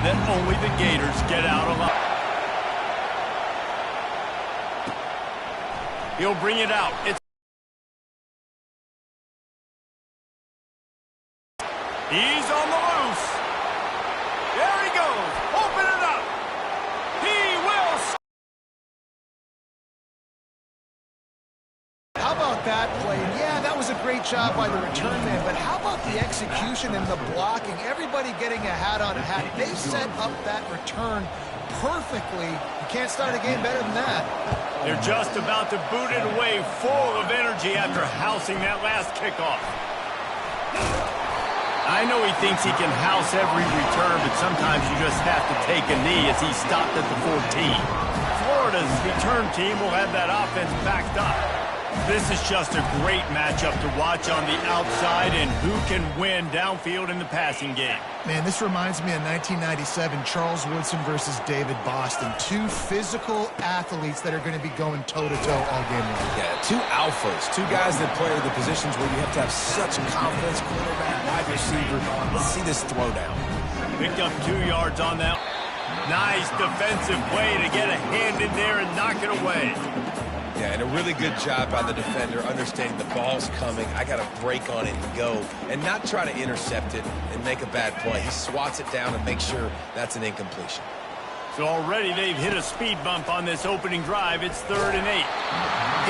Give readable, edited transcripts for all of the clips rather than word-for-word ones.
that only the Gators get out alive. He'll bring it out. He's on the loose. There he goes. Open it up. He will. How about that play? And yeah, that was a great job by the return man, but how about the execution and the blocking? Everybody getting a hat on a hat. They set up that return perfectly. You can't start a game better than that. They're just about to boot it away, full of energy after housing that last kickoff. I know he thinks he can house every return, but sometimes you just have to take a knee as he stopped at the 14. Florida's return team will have that offense backed up. This is just a great matchup to watch on the outside and who can win downfield in the passing game. Man, this reminds me of 1997, Charles Woodson versus David Boston. Two physical athletes that are going to be going toe-to-toe all game long. Yeah, two alphas, two guys that play the positions where you have to have such confidence, quarterback, wide receiver. Let's see this throwdown. Picked up 2 yards on that. Nice defensive play to get a hand in there and knock it away. Yeah, and a really good job by the defender understanding the ball's coming. I got to break on it and go and not try to intercept it and make a bad play. He swats it down and makes sure that's an incompletion. So already they've hit a speed bump on this opening drive. It's 3rd and 8.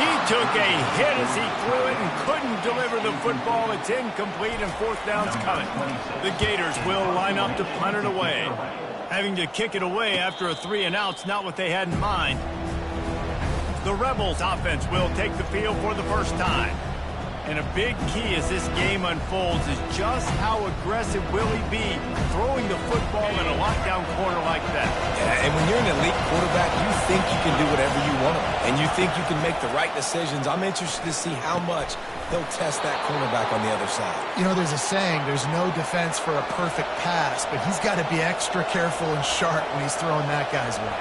He took a hit as he threw it and couldn't deliver the football. It's incomplete and 4th down's coming. The Gators will line up to punt it away. Having to kick it away after a 3-and-out's not what they had in mind. The Rebels offense will take the field for the first time. And a big key as this game unfolds is just how aggressive will he be throwing the football in a lockdown corner like that. Yeah, and when you're an elite quarterback, you think you can do whatever you want to, and you think you can make the right decisions. I'm interested to see how much he'll test that cornerback on the other side. You know, there's a saying, there's no defense for a perfect pass, but he's got to be extra careful and sharp when he's throwing that guy's way.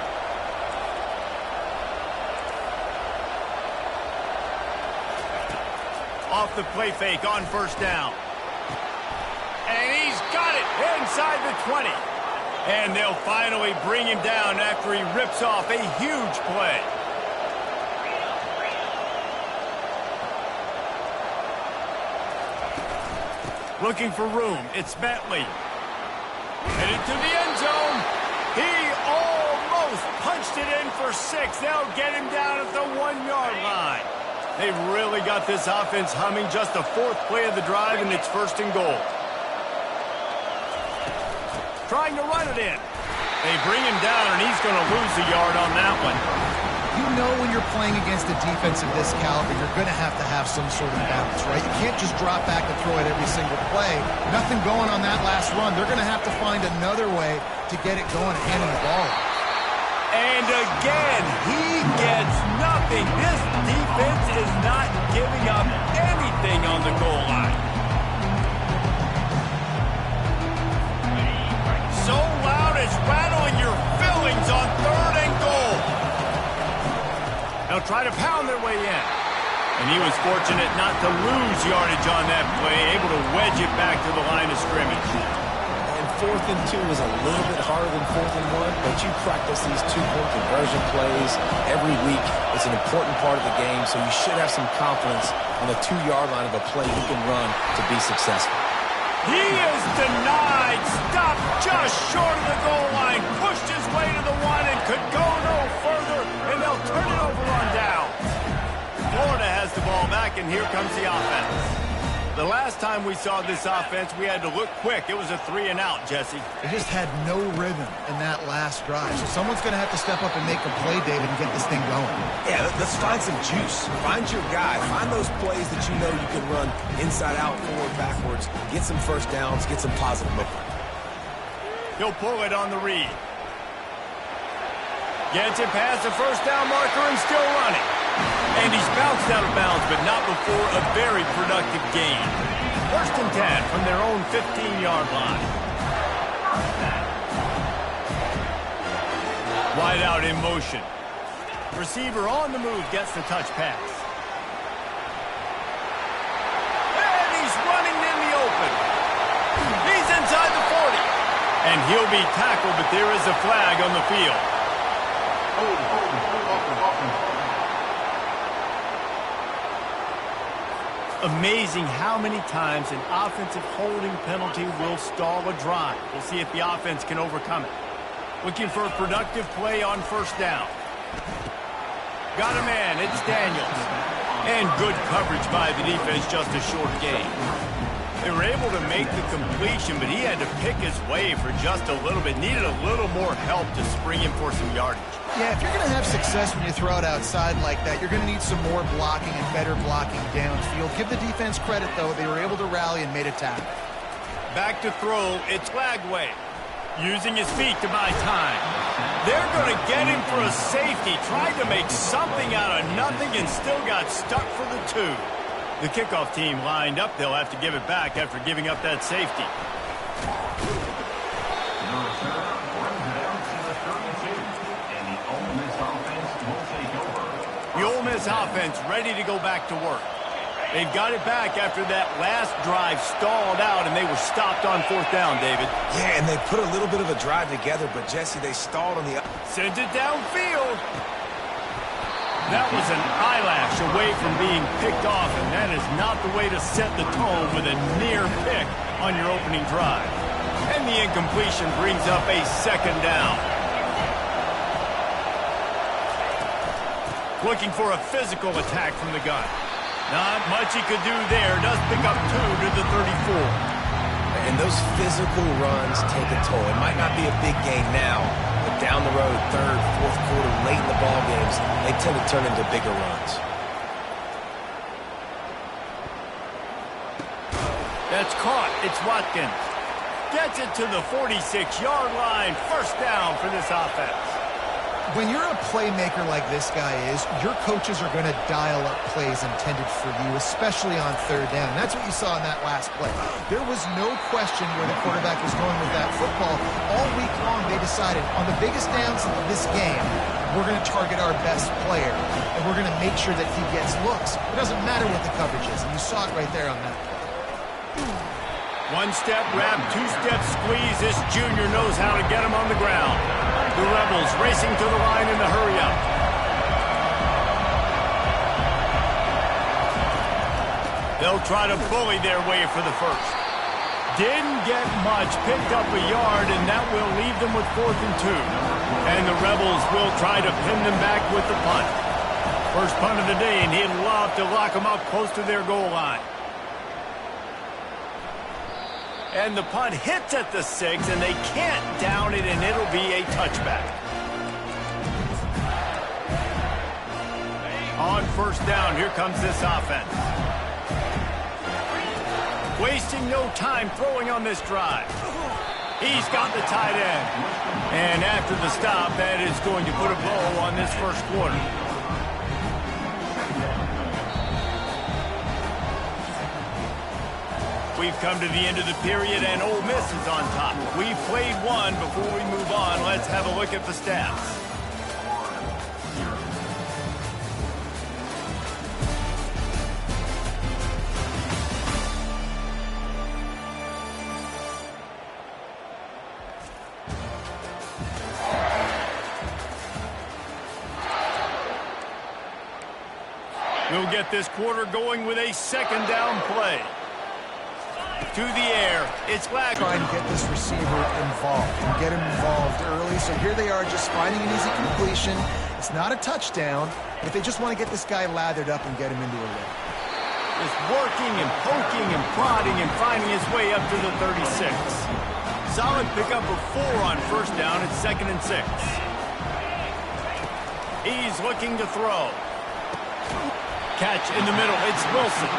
Off the play fake on 1st down. And he's got it inside the 20. And they'll finally bring him down after he rips off a huge play. Looking for room. It's Bentley. Headed to the end zone. He almost punched it in for 6. They'll get him down at the 1-yard line. They've really got this offense humming. Just the 4th play of the drive, and it's 1st and goal. Trying to run it in. They bring him down, and he's going to lose a yard on that one. You know when you're playing against a defense of this caliber, you're going to have some sort of balance, right? You can't just drop back and throw it every single play. Nothing going on that last run. They're going to have to find another way to get it going and handing the ball. And again, he gets nothing. This defense is not giving up anything on the goal line. So loud it's rattling your fillings on 3rd and goal. They'll try to pound their way in. And he was fortunate not to lose yardage on that play, able to wedge it back to the line of scrimmage. 4th and 2 is a little bit harder than 4th and 1, but you practice these 2-point conversion plays every week. It's an important part of the game, so you should have some confidence on the 2-yard line of a play he can run to be successful. He is denied, stopped just short of the goal line, pushed his way to the 1 and could go no further, and they'll turn it over on down. Florida has the ball back, and here comes the offense. The last time we saw this offense, we had to look quick. It was a 3-and-out, Jesse. They just had no rhythm in that last drive. So someone's going to have to step up and make a play, David, and get this thing going. Yeah, let's find some juice. Find your guy. Find those plays that you know you can run inside out, forward, backwards. Get some 1st downs. Get some positive movement. He'll pull it on the read. Gets it past the 1st down marker and still running. And he's bounced out of bounds, but not before a very productive gain. 1st and 10 from their own 15-yard line. Wide out in motion. Receiver on the move gets the touch pass. And he's running in the open. He's inside the 40. And he'll be tackled, but there is a flag on the field. Amazing how many times an offensive holding penalty will stall a drive. We'll see if the offense can overcome it. Looking for a productive play on first down. Got a man, it's Daniels. And good coverage by the defense, just a short gain. They were able to make the completion, but he had to pick his way for just a little bit. Needed a little more help to spring him for some yardage. Yeah, if you're going to have success when you throw it outside like that, you're going to need some more blocking and better blocking downfield. Give the defense credit, though. They were able to rally and made a tackle. Back to throw, it's Flagway. Using his feet to buy time. They're going to get him for a safety. Tried to make something out of nothing and still got stuck for the 2. The kickoff team lined up. They'll have to give it back after giving up that safety. The Ole Miss offense ready to go back to work. They've got it back after that last drive stalled out, and they were stopped on fourth down, David. Yeah, and they put a little bit of a drive together, but, Jesse, they stalled on the... Sent it downfield. That was an eyelash away from being picked off, and that is not the way to set the tone with a near pick on your opening drive. And the incompletion brings up a second down. Looking for a physical attack from the gun. Not much he could do there. Does pick up 2 to the 34. And those physical runs take a toll. It might not be a big game now, but down the road, third, fourth quarter, late in the ball games, they tend to turn into bigger runs. That's caught. It's Watkins. Gets it to the 46-yard line. First down for this offense. When you're a playmaker like this guy is, your coaches are going to dial up plays intended for you, especially on third down. That's what you saw in that last play. There was no question where the quarterback was going with that football. All week long, they decided, on the biggest downs of this game, we're going to target our best player, and we're going to make sure that he gets looks. It doesn't matter what the coverage is, and you saw it right there on that play. One-step wrap, two-step squeeze. This junior knows how to get him on the ground. The Rebels racing to the line in the hurry-up. They'll try to bully their way for the first. Didn't get much, picked up a yard, and that will leave them with 4th and 2. And the Rebels will try to pin them back with the punt. First punt of the day, and he'd love to lock them up close to their goal line. And the punt hits at the 6, and they can't down it, and it'll be a touchback. On first down, here comes this offense. Wasting no time throwing on this drive. He's got the tight end. And after the stop, that is going to put a bow on this first quarter. We've come to the end of the period, and Ole Miss is on top. We've played one. Before we move on, let's have a look at the stats. We'll get this quarter going with a second down play. To the air, it's Flagler. Trying to get this receiver involved and get him involved early. So here they are just finding an easy completion. It's not a touchdown, but they just want to get this guy lathered up and get him into a rhythm. Just working and poking and prodding and finding his way up to the 36. Solid pickup of 4 on first down. It's 2nd and 6. He's looking to throw. Catch in the middle. It's Wilson.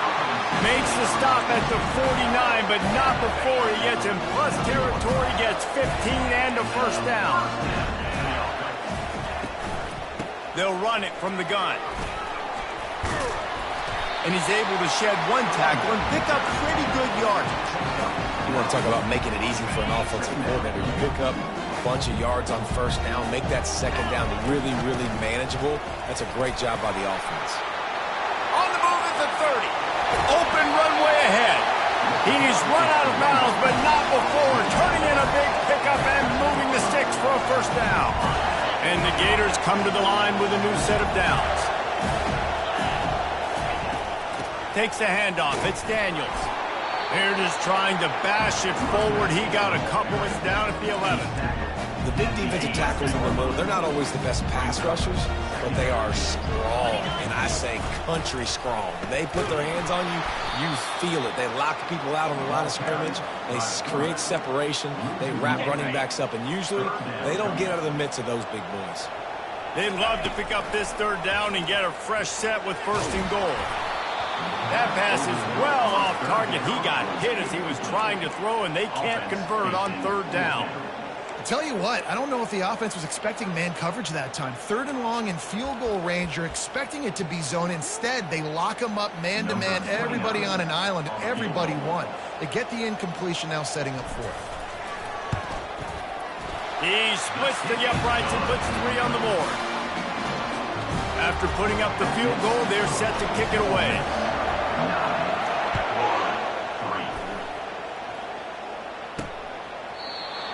Makes the stop at the 49, but not before he gets in plus territory, gets 15 and a first down. They'll run it from the gun. And he's able to shed one tackle and pick up pretty good yardage. You want to talk about making it easy for an offensive coordinator. You pick up a bunch of yards on first down, make that second down really, really manageable. That's a great job by the offense. On the move at the 30. Open runway ahead. He's run out of bounds, but not before turning in a big pickup and moving the sticks for a first down. And the Gators come to the line with a new set of downs. Takes the handoff. It's Daniels. They're just trying to bash it forward. He got a couple. It's down at the 11. The big defensive tackles in the middle, they're not always the best pass rushers, but they are strong, and I say country strong. When they put their hands on you, you feel it. They lock people out on the line of scrimmage. They create separation. They wrap running backs up, and usually they don't get out of the midst of those big boys. They'd love to pick up this third down and get a fresh set with first and goal. That pass is well off target. He got hit as he was trying to throw, and they can't convert on third down. Tell you what, I don't know if the offense was expecting man coverage that time. Third and long in field goal range, you're expecting it to be zone. Instead, they lock them up man-to-man, everybody on an island, everybody won. They get the incompletion now setting up fourth. He splits to the uprights and puts 3 on the board. After putting up the field goal, they're set to kick it away.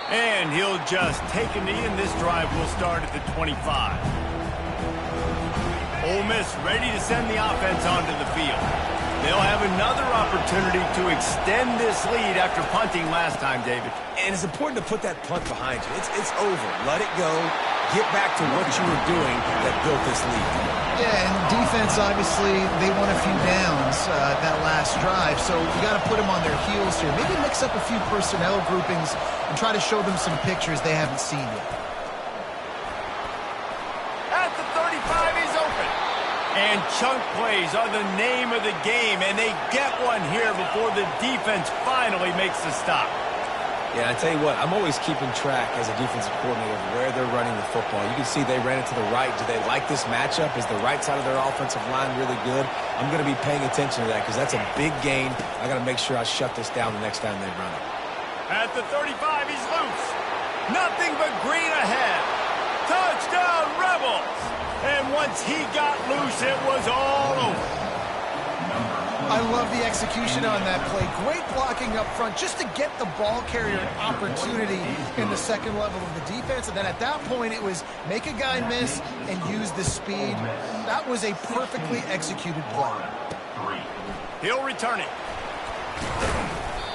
And he'll just take a knee, and this drive will start at the 25. Ole Miss ready to send the offense onto the field. They'll have another opportunity to extend this lead after punting last time, David. And it's important to put that punt behind you. It's over. Let it go. Get back to what you were doing that built this lead. Yeah, and defense, obviously, they won a few downs that last drive, so you got to put them on their heels here. Maybe mix up a few personnel groupings and try to show them some pictures they haven't seen yet. At the 35, he's open. And chunk plays are the name of the game, and they get one here before the defense finally makes the stop. Yeah, I tell you what, I'm always keeping track as a defensive coordinator of where they're running the football. You can see they ran it to the right. Do they like this matchup? Is the right side of their offensive line really good? I'm going to be paying attention to that because that's a big gain. I got to make sure I shut this down the next time they run it. At the 35, he's loose. Nothing but green ahead. Touchdown, Rebels! And once he got loose, it was all over. I love the execution on that play. Great blocking up front just to get the ball carrier an opportunity in the second level of the defense. And then at that point, it was make a guy miss and use the speed. That was a perfectly executed play. He'll return it.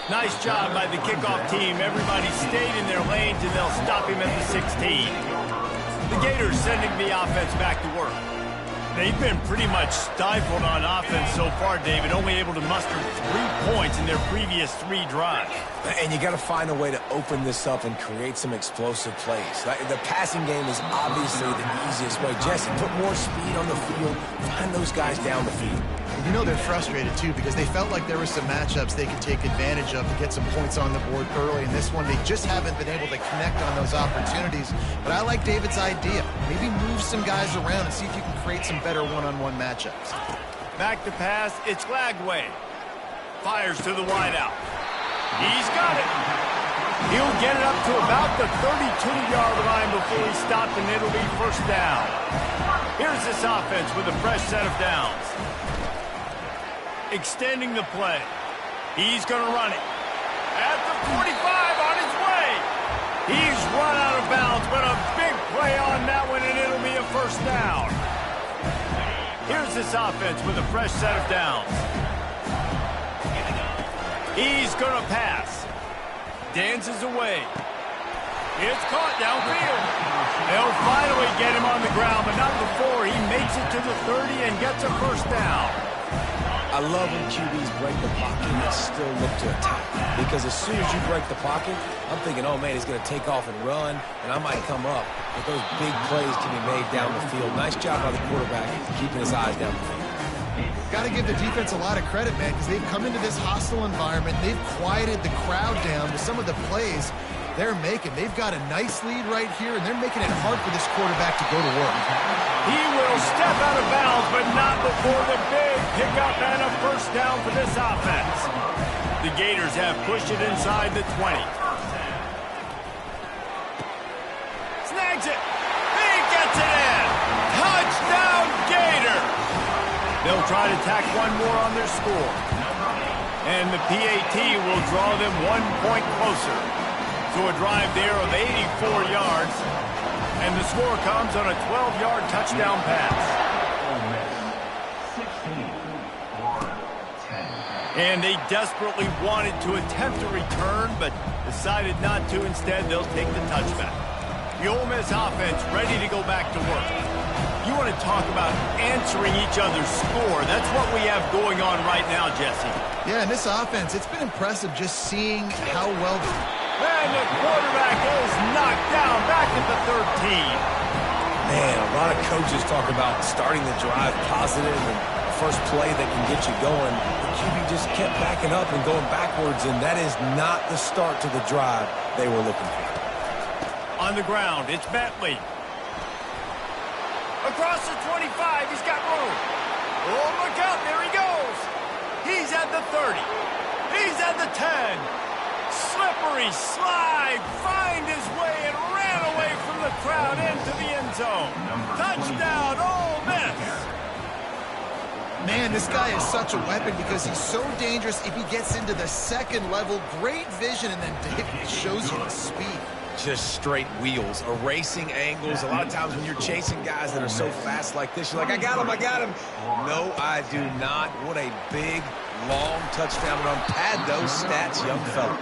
Nice job by the kickoff team. Everybody stayed in their lanes, and they'll stop him at the 16. The Gators sending the offense back to work. They've been pretty much stifled on offense so far, David, only able to muster 3 points in their previous 3 drives. And you got to find a way to open this up and create some explosive plays. The passing game is obviously the easiest way. Jesse, put more speed on the field. Find those guys down the field. You know they're frustrated, too, because they felt like there were some matchups they could take advantage of to get some points on the board early. In this one, they just haven't been able to connect on those opportunities. But I like David's idea. Maybe move some guys around and see if you can create some better one-on-one matchups. Back to pass, it's Lagway. Fires to the wideout. He's got it. He'll get it up to about the 32-yard line before he's stopped, and it'll be first down. Here's this offense with a fresh set of downs. Extending the play. He's going to run it. At the 45, on his way. He's run out of bounds, but a big play on that one, and it'll be a first down. Here's this offense with a fresh set of downs. He's going to pass. Dances away. It's caught downfield. They'll finally get him on the ground, but not before he makes it to the 30 and gets a first down. I love when QBs break the pocket and still look to attack. Because as soon as you break the pocket, I'm thinking, oh, man, he's going to take off and run, and I might come up. But those big plays can be made down the field. Nice job by the quarterback keeping his eyes down the field. Got to give the defense a lot of credit, man, because they've come into this hostile environment. They've quieted the crowd down with some of the plays they're making. They've got a nice lead right here, and they're making it hard for this quarterback to go to work. He will step out of bounds, but not before the big pickup and a first down for this offense. The Gators have pushed it inside the 20. Snags it. He gets it in. Touchdown, Gators. They'll try to tack one more on their score. And the PAT will draw them 1 point closer. So a drive there of 84 yards. And the score comes on a 12-yard touchdown pass. And they desperately wanted to attempt a return, but decided not to. Instead, they'll take the touchback. The Ole Miss offense ready to go back to work. You want to talk about answering each other's score. That's what we have going on right now, Jesse. Yeah, and this offense, it's been impressive just seeing how well... And the quarterback is knocked down back at the 13. Man, a lot of coaches talk about starting the drive positive and the first play that can get you going. The QB just kept backing up and going backwards, and that is not the start to the drive they were looking for. On the ground, it's Bentley. Across the 25, he's got room. Oh, look out, there he goes. He's at the 30. He's at the 10. Slippery slide, find his way and ran away from the crowd into the end zone. Touchdown, Ole Miss. Man, this guy is such a weapon because he's so dangerous if he gets into the second level. Great vision, and then it shows you the speed. Just straight wheels, erasing angles. A lot of times when you're chasing guys that are so fast like this, you're like, I got him, I got him. No, I do not. What a big, long touchdown run. Pad those stats, young fella.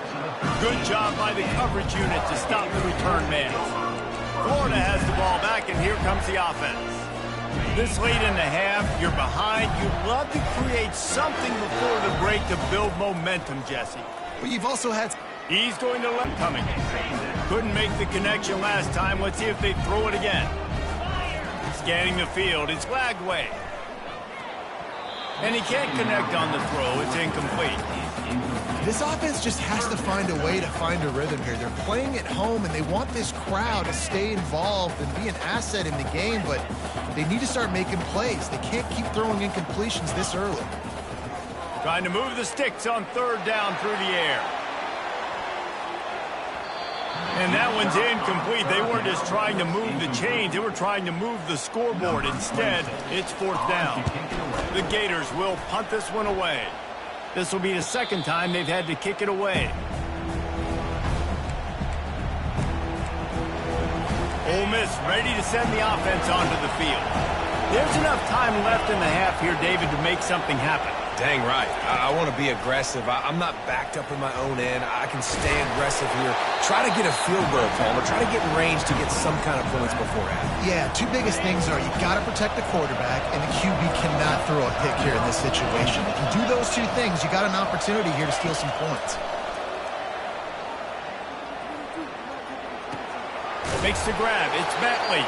Good job by the coverage unit to stop the return man. Florida has the ball back, and here comes the offense. This late in the half, you're behind. You'd love to create something before the break to build momentum, Jesse. But you've also had... He's going to let coming. Couldn't make the connection last time. Let's see if they throw it again. Scanning the field. It's Lagway. And he can't connect on the throw. It's incomplete. This offense just has to find a way to find a rhythm here. They're playing at home, and they want this crowd to stay involved and be an asset in the game, but they need to start making plays. They can't keep throwing incompletions this early. Trying to move the sticks on third down through the air. And that one's incomplete. They weren't just trying to move the chains. They were trying to move the scoreboard. Instead, it's fourth down. The Gators will punt this one away. This will be the second time they've had to kick it away. Ole Miss ready to send the offense onto the field. There's enough time left in the half here, David, to make something happen. Dang right. I want to be aggressive. I'm not backed up in my own end. I can stay aggressive here. Try to get a field goal, Palmer. Try to get in range to get some kind of points before half. Yeah, two biggest things are you got to protect the quarterback, and the QB cannot throw a pick here in this situation. If you do those two things, you got an opportunity here to steal some points. Makes the grab. It's Bentley.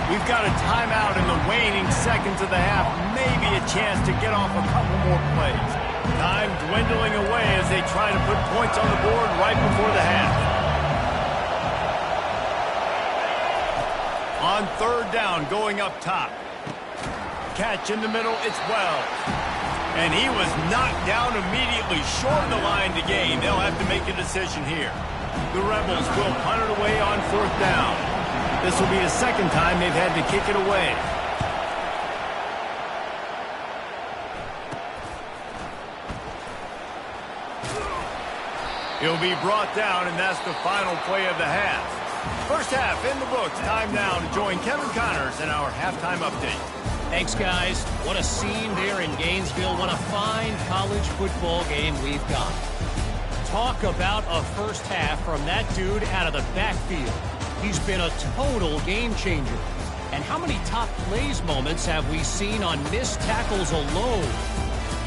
We've got a timeout in the waning seconds of the half. Maybe a chance to get off a couple more plays. Time dwindling away as they try to put points on the board right before the half. On third down, going up top. Catch in the middle, it's Wells. And he was knocked down immediately, short of the line to gain. They'll have to make a decision here. The Rebels will punt it away on fourth down. This will be the second time they've had to kick it away. He'll be brought down, and that's the final play of the half. First half in the books. Time now to join Kevin Connors in our halftime update. Thanks, guys. What a scene there in Gainesville. What a fine college football game we've got. Talk about a first half from that dude out of the backfield. He's been a total game changer. And how many top plays moments have we seen on missed tackles alone?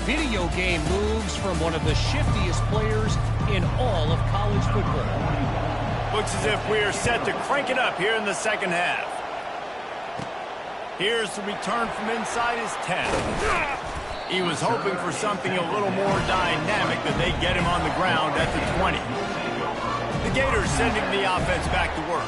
Video game moves from one of the shiftiest players in all of college football. Looks as if we are set to crank it up here in the second half. Here's the return from inside his 10. He was hoping for something a little more dynamic, that they get him on the ground at the 20. The Gators sending the offense back to work.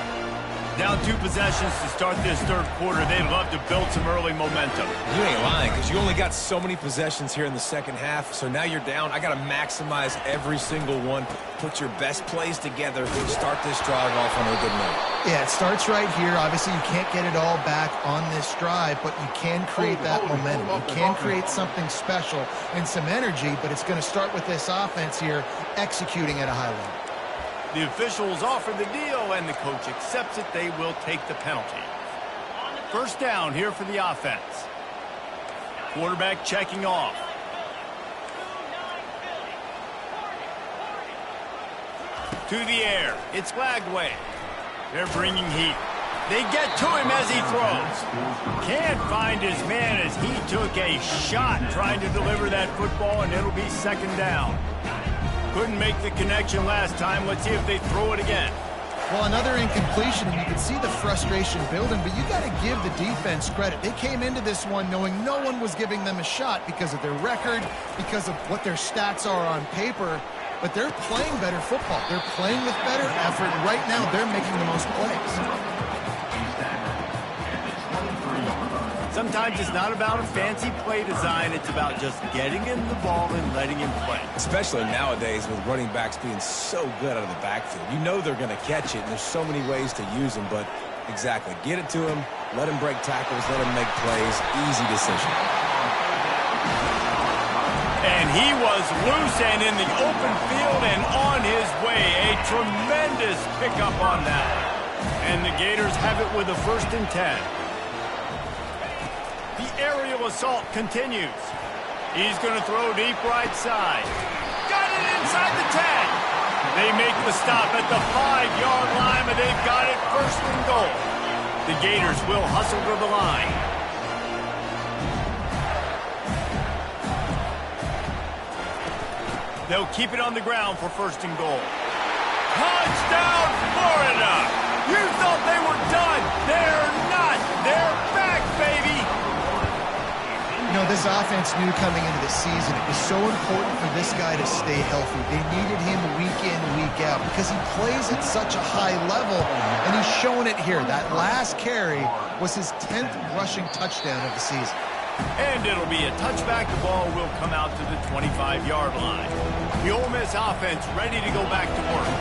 Down 2 possessions to start this third quarter. They'd love to build some early momentum. You ain't lying, because you only got so many possessions here in the second half, so now you're down. I got to maximize every single one. Put your best plays together. Start this drive off on a good note. Yeah, it starts right here. Obviously, you can't get it all back on this drive, but you can create that momentum. You can create something special and some energy, but it's going to start with this offense here executing at a high level. The officials offer the deal, and the coach accepts it. They will take the penalty. First down here for the offense. Quarterback checking off. To the air. It's Lagway. They're bringing heat. They get to him as he throws. Can't find his man as he took a shot trying to deliver that football, and it'll be second down. Couldn't make the connection last time. Let's see if they throw it again. Well, another incompletion, and you can see the frustration building, but you got to give the defense credit. They came into this one knowing no one was giving them a shot because of their record, because of what their stats are on paper, but they're playing better football. They're playing with better effort. Right now, they're making the most plays. Sometimes it's not about a fancy play design. It's about just getting him the ball and letting him play. Especially nowadays with running backs being so good out of the backfield. You know they're going to catch it, and there's so many ways to use them, but exactly. Get it to him, let him break tackles, let him make plays. Easy decision. And he was loose and in the open field and on his way. A tremendous pickup on that. And the Gators have it with a 1st and 10. The aerial assault continues. He's going to throw deep right side. Got it inside the 10. They make the stop at the 5-yard line, but they've got it 1st and goal. The Gators will hustle to the line. They'll keep it on the ground for 1st and goal. Touchdown, Florida! You thought they were done. They're not. They're back, baby. You know, this offense knew coming into the season it was so important for this guy to stay healthy. They needed him week in, week out because he plays at such a high level, and he's showing it here. That last carry was his 10th rushing touchdown of the season. And it'll be a touchback. The ball will come out to the 25-yard line. The Ole Miss offense ready to go back to work.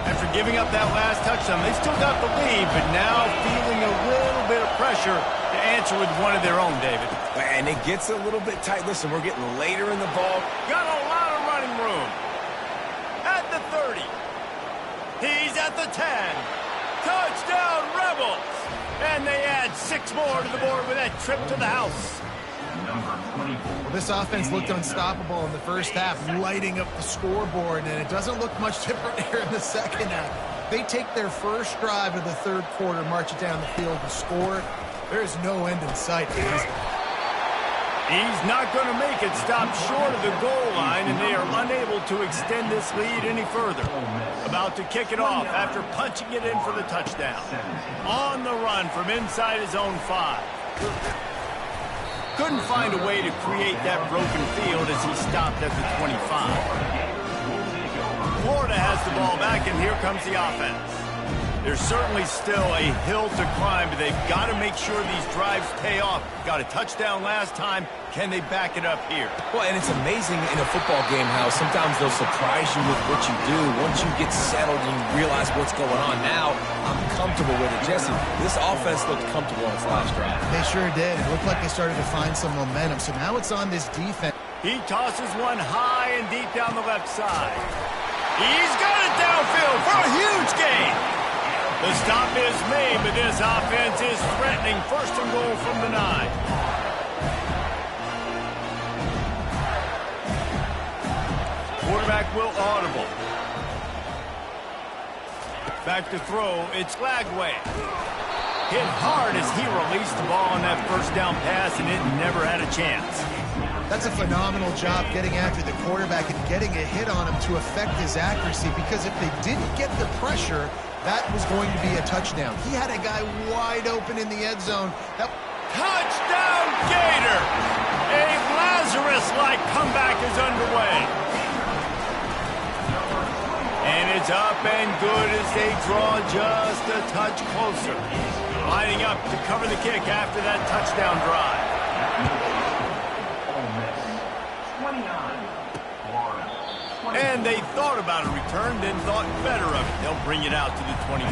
After giving up that last touchdown, they still got the lead, but now feeling a little bit of pressure to answer with one of their own, David. And it gets a little bit tight. Listen, we're getting later in the ball. Got a lot of running room. At the 30. He's at the 10. Touchdown, Rebels. And they add 6 more to the board with that trip to the house. Well, this offense looked unstoppable in the first half, lighting up the scoreboard, and it doesn't look much different here in the second half. They take their first drive of the third quarter, march it down the field, and score. There's no end in sight, guys. He's not going to make it. Stop short of the goal line, and they are unable to extend this lead any further. About to kick it off after punching it in for the touchdown. On the run from inside his own 5. Couldn't find a way to create that broken field as he stopped at the 25. Florida has the ball back, and here comes the offense. There's certainly still a hill to climb, but they've got to make sure these drives pay off. Got a touchdown last time. Can they back it up here? Well, and it's amazing in a football game how sometimes they'll surprise you with what you do. Once you get settled and you realize what's going on now, I'm comfortable with it. Jesse, this offense looked comfortable on its last drive. They sure did. It looked like they started to find some momentum. So now it's on this defense. He tosses one high and deep down the left side. He's got it downfield for a huge gain. The stop is made, but this offense is threatening 1st and goal from the 9. Quarterback will audible. Back to throw, it's Lagway. Hit hard as he released the ball on that first down pass, and it never had a chance. That's a phenomenal job getting after the quarterback and getting a hit on him to affect his accuracy, because if they didn't get the pressure, that was going to be a touchdown. He had a guy wide open in the end zone. Touchdown, Gator! A Lazarus-like comeback is underway. And it's up and good as they draw just a touch closer. Lining up to cover the kick after that touchdown drive. And they thought about a return, then thought better of it. They'll bring it out to the 25.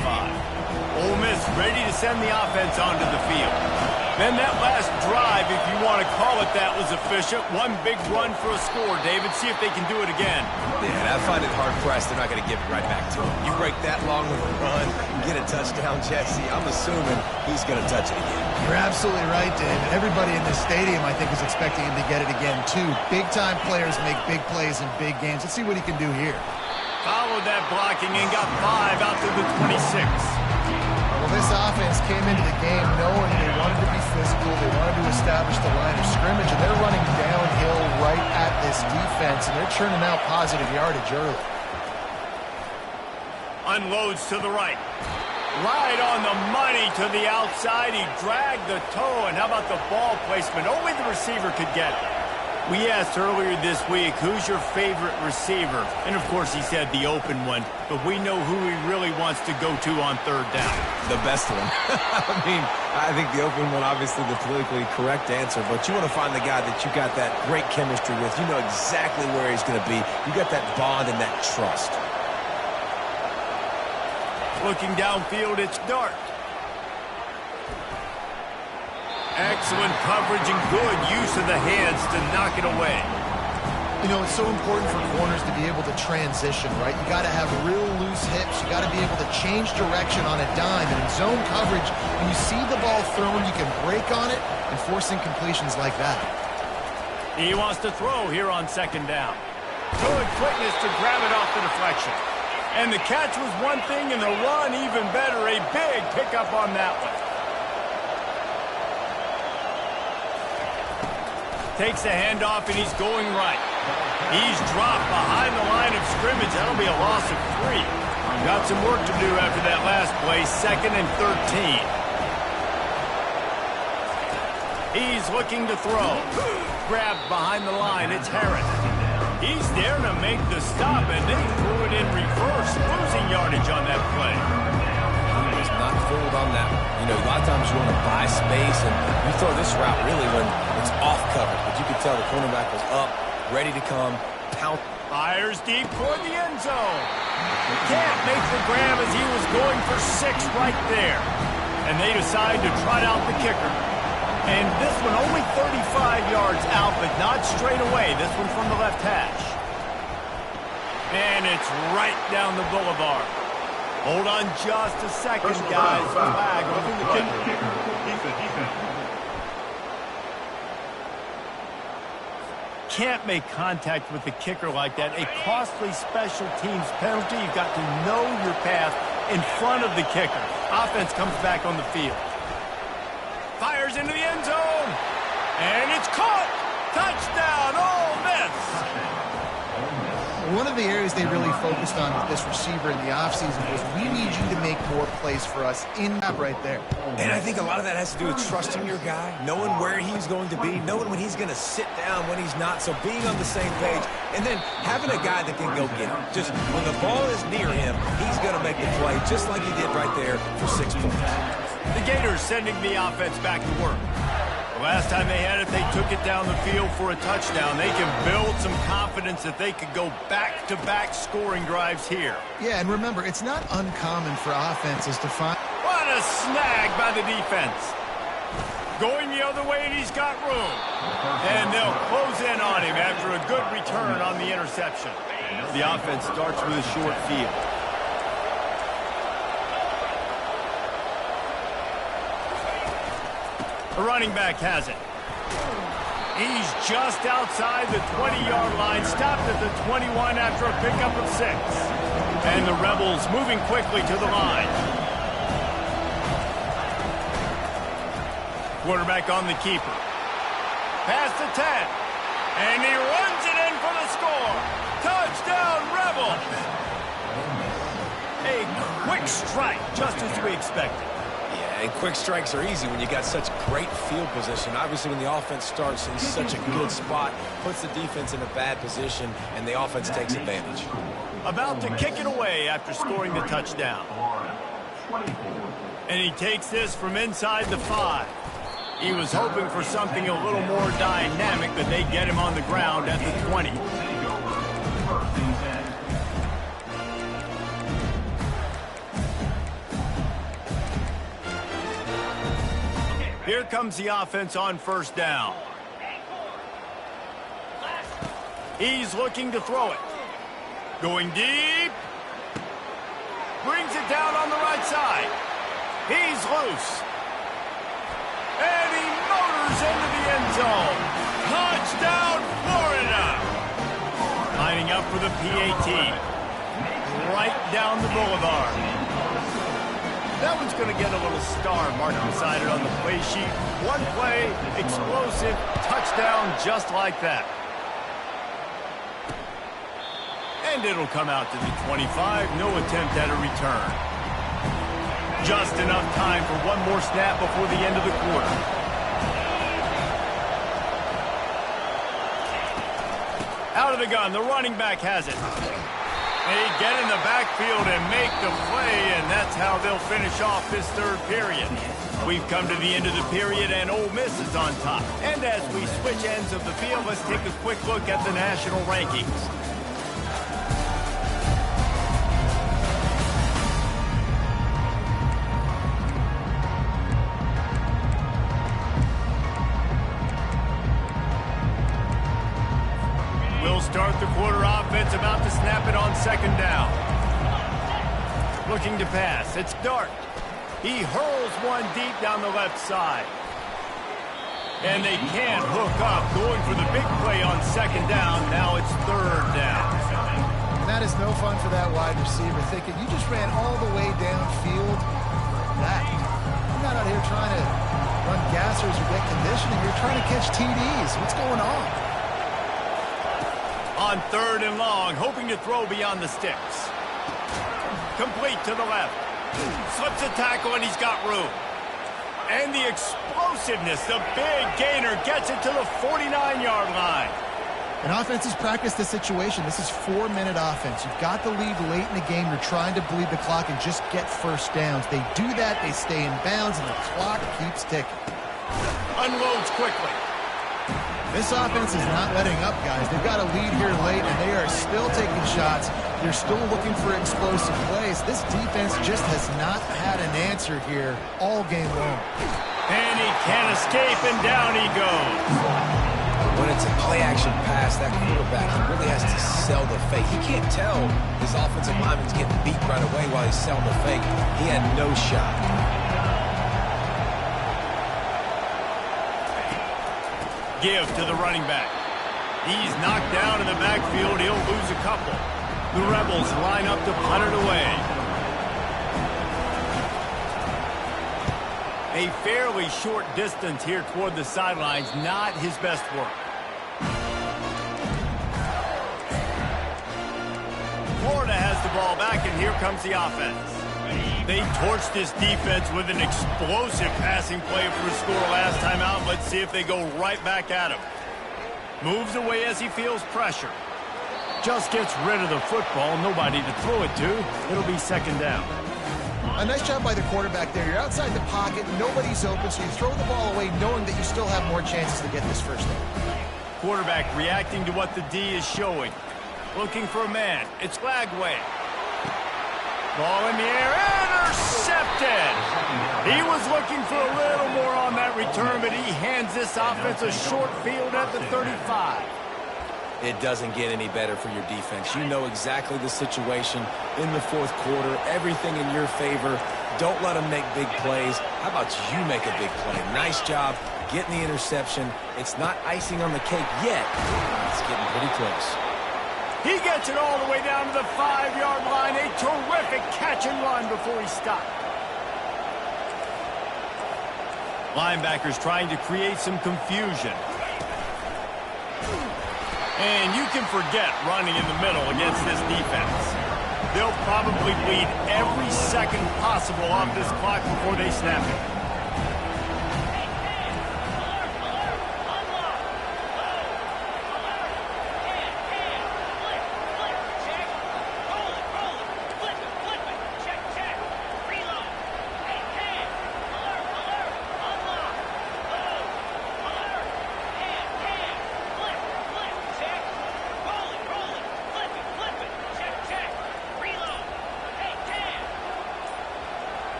Ole Miss ready to send the offense onto the field. Then that last drive, if you want to call it that, was efficient. One big run for a score, David. See if they can do it again. Yeah, I find it hard-pressed. They're not going to give it right back to him. You break that long of a run, get a touchdown, Jesse, I'm assuming he's going to touch it again. You're absolutely right, Dave. Everybody in this stadium, I think, is expecting him to get it again, too. Big-time players make big plays in big games. Let's see what he can do here. Followed that blocking and got 5 out to the 26. Well, this offense came into the game knowing they wanted to be physical, they wanted to establish the line of scrimmage, and they're running downhill right at this defense, and they're churning out positive yardage early. Unloads to the right. Right on the money to the outside. He dragged the toe, and how about the ball placement? Only the receiver could get it. We asked earlier this week, who's your favorite receiver? And, of course, he said the open one, but we know who he really wants to go to on third down. The best one. I mean, I think the open one, obviously the politically correct answer, but you want to find the guy that you got that great chemistry with. You know exactly where he's going to be. You got that bond and that trust. Looking downfield, it's Dart. Excellent coverage and good use of the hands to knock it away. You know, it's so important for corners to be able to transition, right? You got to have real loose hips. You got to be able to change direction on a dime. And in zone coverage, when you see the ball thrown, you can break on it and force incompletions like that. He wants to throw here on second down. Good quickness to grab it off the deflection. And the catch was one thing, and the run even better. A big pickup on that one. Takes the handoff, and he's going right. He's dropped behind the line of scrimmage. That'll be a loss of 3. Got some work to do after that last play. 2nd and 13. He's looking to throw. Grabbed behind the line. It's Harris. He's there to make the stop, and they threw it in reverse, losing yardage on that play. He was not fooled on that one. You know, a lot of times you want to buy space, and you throw this route really when it's off coverage. But you could tell the cornerback was up, ready to come, pound. Fires deep toward the end zone. Can't make the grab as he was going for 6 right there. And they decide to trot out the kicker. And this one only 35 yards out, but not straight away. This one from the left hash. And it's right down the boulevard. Hold on just a second, guys. Flag over the kicker. Can't make contact with the kicker like that. A costly special teams penalty. You've got to know your path in front of the kicker. Offense comes back on the field. Fires into the end zone. And it's caught. Touchdown, Ole Miss. One of the areas they really focused on with this receiver in the offseason was we need you to make more plays for us in that right there. And I think a lot of that has to do with trusting your guy, knowing where he's going to be, knowing when he's going to sit down, when he's not. So being on the same page, and then having a guy that can go get it. Just when the ball is near him, he's going to make the play, just like he did right there for 6 points. The Gators sending the offense back to work. The last time they had it, they took it down the field for a touchdown. They can build some confidence that they could go back-to-back scoring drives here. Yeah, and remember, it's not uncommon for offenses to find... What a snag by the defense. Going the other way, and he's got room. And they'll close in on him after a good return on the interception. The offense starts with a short field. The running back has it. He's just outside the 20-yard line, stopped at the 21 after a pickup of 6. And the Rebels moving quickly to the line. Quarterback on the keeper. Past the 10. And he runs it in for the score. Touchdown, Rebels. A quick strike, just as we expected. Yeah, And quick strikes are easy when you got such great field position. Obviously, when the offense starts in such a good spot, puts the defense in a bad position, and the offense takes advantage. About to kick it away after scoring the touchdown. And he takes this from inside the 5. He was hoping for something a little more dynamic, but they get him on the ground at the 20. Here comes the offense on first down. He's looking to throw it. Going deep. Brings it down on the right side. He's loose. And he motors into the end zone. Touchdown, Florida! Lining up for the PAT. Right down the boulevard. That one's going to get a little star marked beside it on the play sheet. One play, explosive, touchdown just like that. And it'll come out to the 25. No attempt at a return. Just enough time for one more snap before the end of the quarter. Out of the gun, the running back has it. They get in the backfield and make the play, and that's how they'll finish off this third period. We've come to the end of the period, and Ole Miss is on top. And as we switch ends of the field, let's take a quick look at the national rankings. Start the quarter offense, about to snap it on second down. Looking to pass. It's Dart. He hurls one deep down the left side. And they can't hook up. Going for the big play on second down. Now it's third down. And that is no fun for that wide receiver, thinking you just ran all the way downfield. You're not out here trying to run gassers or get conditioning. You're trying to catch TDs. What's going on? On third and long, hoping to throw beyond the sticks. Complete to the left. Slips a tackle, and he's got room. And the explosiveness, the big gainer, gets it to the 49-yard line. And offenses practice this situation. This is 4-minute offense. You've got the lead late in the game. You're trying to bleed the clock and just get first downs. They do that, they stay in bounds, and the clock keeps ticking. Unloads quickly. This offense is not letting up, guys. They've got a lead here late, and they are still taking shots. They're still looking for explosive plays. This defense just has not had an answer here all game long. And he can't escape, and down he goes. When it's a play-action pass, that quarterback really has to sell the fake. He can't tell his offensive lineman's getting beat right away while he's selling the fake. He had no shot. Give to the running back. He's knocked down in the backfield. He'll lose a couple. The Rebels line up to punt it away. A fairly short distance here toward the sidelines. Not his best work. Florida has the ball back, and here comes the offense. They torched this defense with an explosive passing play for a score last time out. Let's see if they go right back at him. Moves away as he feels pressure. Just gets rid of the football. Nobody to throw it to. It'll be second down. A nice job by the quarterback there. You're outside the pocket. Nobody's open, so you throw the ball away knowing that you still have more chances to get this first down. Quarterback reacting to what the D is showing. Looking for a man. It's Lagway. Ball in the air, intercepted! He was looking for a little more on that return, but he hands this offense a short field at the 35. It doesn't get any better for your defense. You know exactly the situation in the fourth quarter, everything in your favor. Don't let them make big plays. How about you make a big play? Nice job getting the interception. It's not icing on the cake yet. It's getting pretty close. He gets it all the way down to the 5-yard line. A terrific catch and run before he stopped. Linebackers trying to create some confusion. And you can forget running in the middle against this defense. They'll probably bleed every second possible off this clock before they snap it.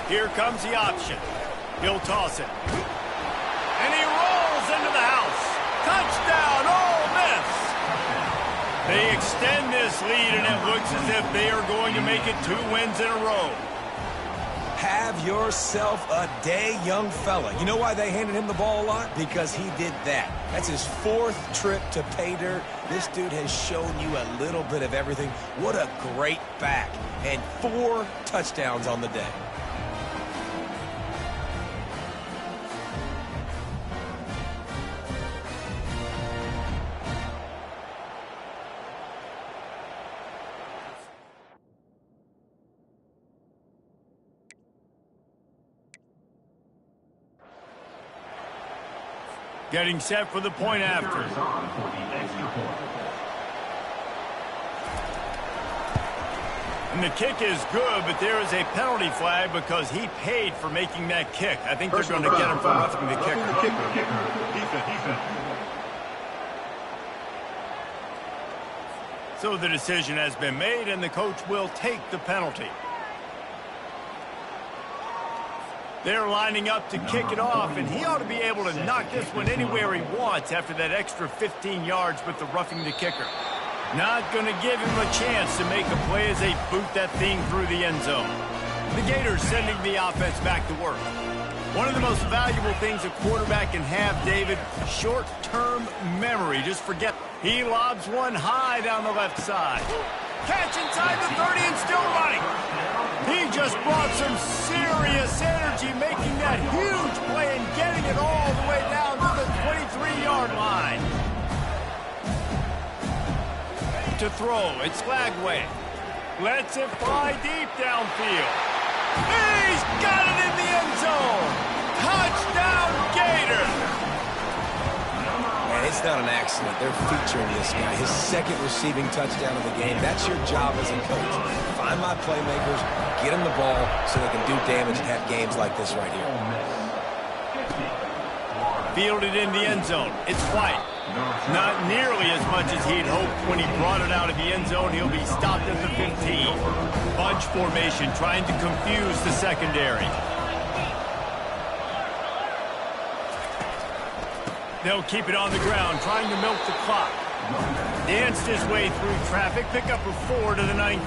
Here comes the option. He'll toss it. And he rolls into the house. Touchdown, Ole Miss! They extend this lead, and it looks as if they are going to make it 2 wins in a row. Have yourself a day, young fella. You know why they handed him the ball a lot? Because he did that. That's his 4th trip to pay dirt. This dude has shown you a little bit of everything. What a great back. And 4 touchdowns on the day. Getting set for the point after. And the kick is good, but there is a penalty flag because he paid for making that kick. I think they're going to get him for roughing the kicker. So the decision has been made, and the coach will take the penalty. They're lining up to kick it off, and he ought to be able to knock this one anywhere he wants after that extra 15 yards with the roughing the kicker. Not going to give him a chance to make a play as they boot that thing through the end zone. The Gators sending the offense back to work. One of the most valuable things a quarterback can have, David, short-term memory. Just forget. He lobs one high down the left side. Catch inside the 30 and still running. He just brought some serious energy making that huge play and getting it all the way down to the 23-yard line. To throw, it's Lagway. Lets it fly deep downfield. He's got it in the end zone. Touchdown, Gators. And it's not an accident. They're featuring this guy. His 2nd receiving touchdown of the game. That's your job as a coach. Find my playmakers, get them the ball so they can do damage and have games like this right here. Fielded in the end zone. It's White. Not nearly as much as he'd hoped when he brought it out of the end zone. He'll be stopped at the 15. Bunch formation trying to confuse the secondary. They'll keep it on the ground, trying to milk the clock. Danced his way through traffic, pick up a 4 to the 19.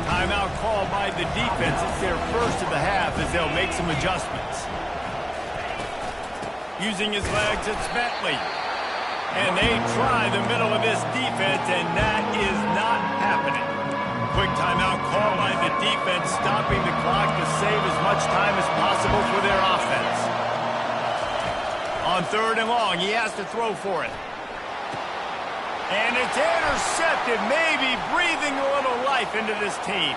Timeout called by the defense. It's their first of the half as they'll make some adjustments. Using his legs, it's Bentley. And they try the middle of this defense, and that is not happening. Quick timeout call by the defense, stopping the clock to save as much time as possible for their offense. On 3rd and long, he has to throw for it. And it's intercepted, maybe breathing a little life into this team.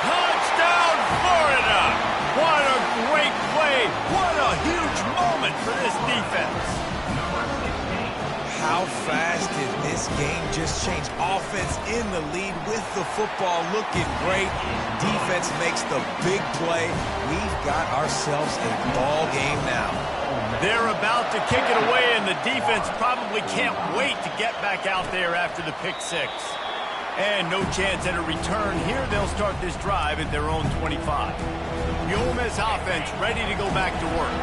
Touchdown, Florida! What a great play. What a huge moment for this defense. How fast did this game just change? Offense in the lead with the football looking great. Defense makes the big play. We've got ourselves a ball game now. They're about to kick it away, and the defense probably can't wait to get back out there after the pick 6. And no chance at a return here. They'll start this drive at their own 25. The Ole Miss offense ready to go back to work.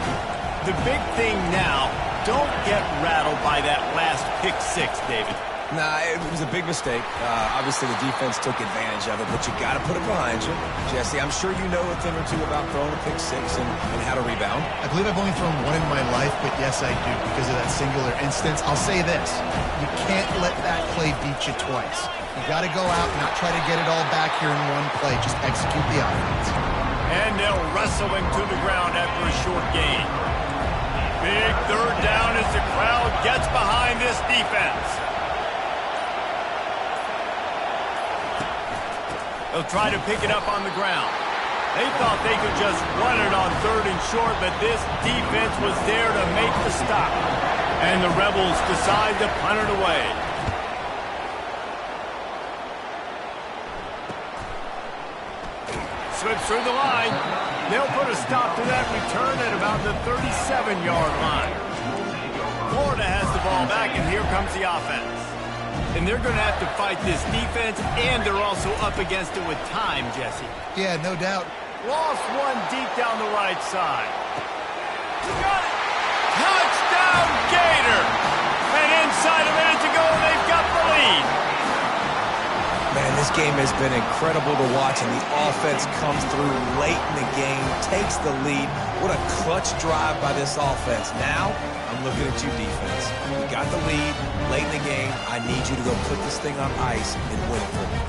The big thing now, don't get rattled by that last pick 6, David. Nah, it was a big mistake. Obviously, the defense took advantage of it, but you got to put it behind you. Jesse, I'm sure you know a thing or two about throwing a pick 6 and how to rebound. I believe I've only thrown one in my life, but yes, I do because of that singular instance. I'll say this. You can't let that play beat you twice. You got to go out and not try to get it all back here in one play. Just execute the offense. And they'll wrestle him to the ground after a short gain. Big 3rd down as the crowd gets behind this defense. They'll try to pick it up on the ground. They thought they could just run it on 3rd and short, but this defense was there to make the stop. And the Rebels decide to punt it away. Slips through the line. They'll put a stop to that return at about the 37-yard line. Florida has the ball back, and here comes the offense. And they're going to have to fight this defense, and they're also up against it with time, Jesse. Yeah, no doubt. Lost one deep down the right side. Got it! Touchdown, Gator! And inside a minute to go, they've got the lead. Man, this game has been incredible to watch, and the offense comes through late in the game, takes the lead. What a clutch drive by this offense. Now, I'm looking at you, defense. You got the lead late in the game. I need you to go put this thing on ice and win it for me.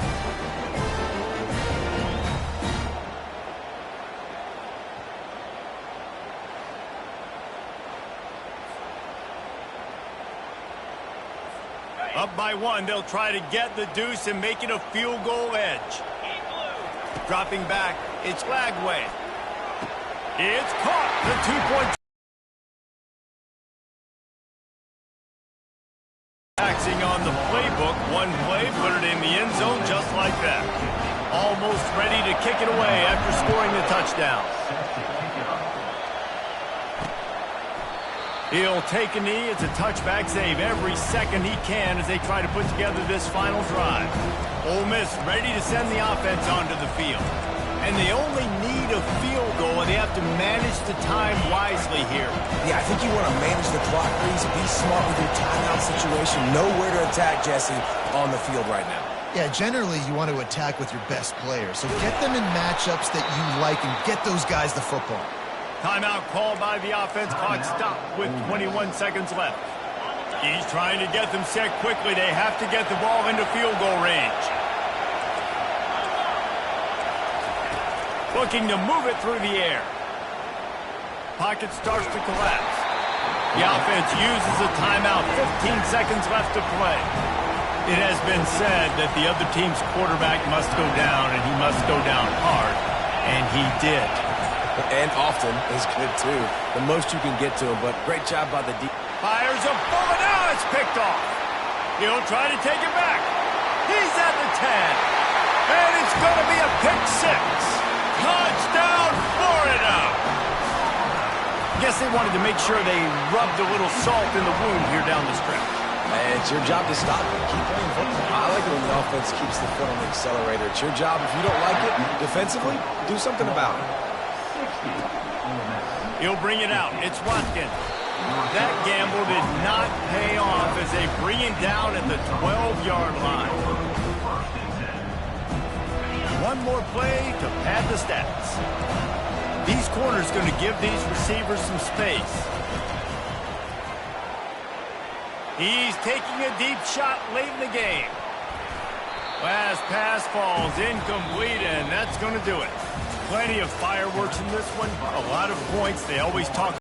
Up by 1, they'll try to get the deuce and make it a field goal edge. Dropping back, it's Lagway. It's caught. The 2-point. Axing on the playbook. One play, put it in the end zone just like that. Almost ready to kick it away after scoring the touchdown. He'll take a knee. It's a touchback save every second he can as they try to put together this final drive. Ole Miss ready to send the offense onto the field. And they only need a field goal, and they have to manage the time wisely here. Yeah, I think you want to manage the clock, Reese. Be smart with your timeout situation. Know where to attack, Jesse, on the field right now. Yeah, generally you want to attack with your best players. So get them in matchups that you like and get those guys the football. Timeout called by the offense. Clock stopped with 21 seconds left. He's trying to get them set quickly. They have to get the ball into field goal range. Looking to move it through the air. Pocket starts to collapse. The offense uses a timeout. 15 seconds left to play. It has been said that the other team's quarterback must go down, and he must go down hard. And he did. And often is good, too. The most you can get to him, but great job by the defense. Fires a bullet. Now it's picked off. He'll try to take it back. He's at the 10. And it's going to be a pick 6. Touchdown, Florida. I guess they wanted to make sure they rubbed a little salt in the wound here down the stretch. And it's your job to stop it. Keep playing football. I like it when the offense keeps the foot on the accelerator. It's your job. If you don't like it defensively, do something about it. He'll bring it out. It's Watkins. That gamble did not pay off as they bring him down at the 12-yard line. One more play to pad the stats. These corners going to give these receivers some space. He's taking a deep shot late in the game. Last pass falls incomplete, and that's going to do it. Plenty of fireworks in this one. A lot of points. They always talk